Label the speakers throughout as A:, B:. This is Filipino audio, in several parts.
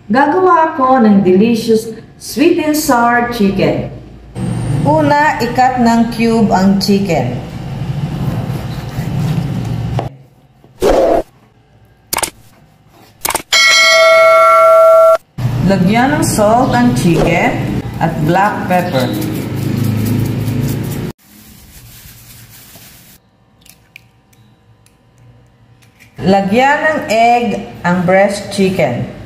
A: Gagawa ako ng delicious sweet and sour chicken. Una, ikat ng cube ang chicken. Lagyan ng salt ang chicken at black pepper. Lagyan ng egg ang breast chicken.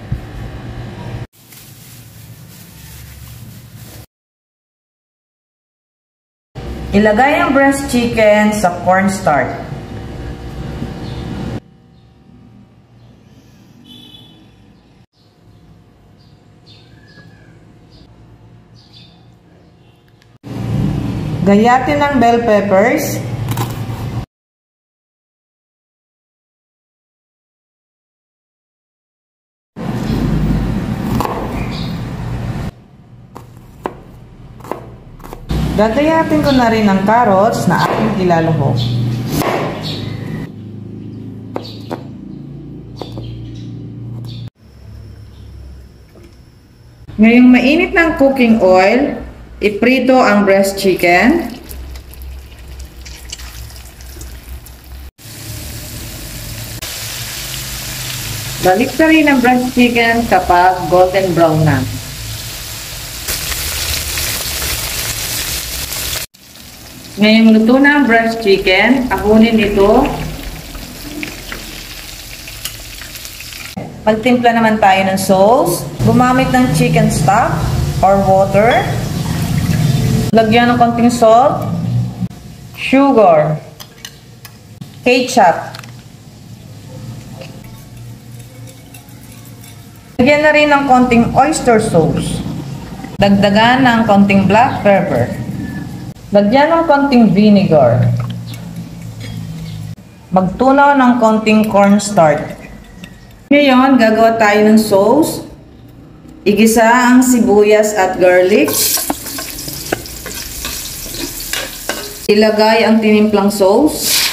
A: Ilagay ang breast chicken sa cornstarch. Gayatin ng bell peppers. Gagayatin ko na rin ang carrots na aking ilaluhok. Ngayong mainit ng cooking oil, iprito ang breast chicken. Balik na rin ang breast chicken kapag golden brown na. Ngayong luto na ang breast chicken, ahunin ito. Magtimpla naman tayo ng sauce. Gumamit ng chicken stock or water. Lagyan ng konting salt, sugar, ketchup. Lagyan na rin ng konting oyster sauce. Dagdagan ng konting black pepper. Lagyan ng konting vinegar. Magtunaw ng konting cornstarch. Ngayon, gagawa tayo ng sauce. Igisa ang sibuyas at garlic. Ilagay ang tinimplang sauce.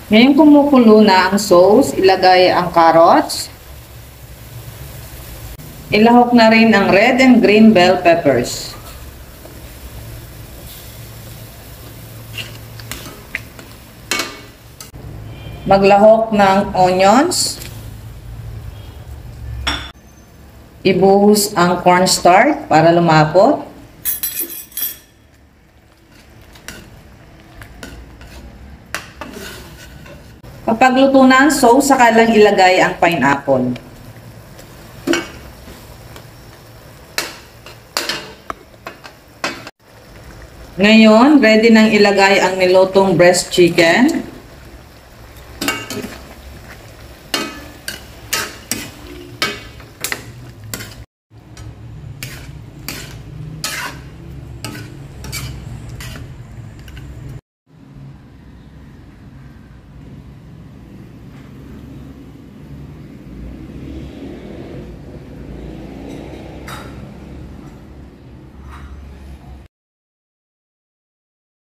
A: Ngayon kumukulo na ang sauce, ilagay ang carrots. Ilahok na rin ang red and green bell peppers. Maglahok ng onions. Ibuhos ang cornstarch para lumapot. Kapag luto na ang sauce, saka lang ilagay ang pineapple. Ngayon, ready nang ilagay ang nilutong breast chicken.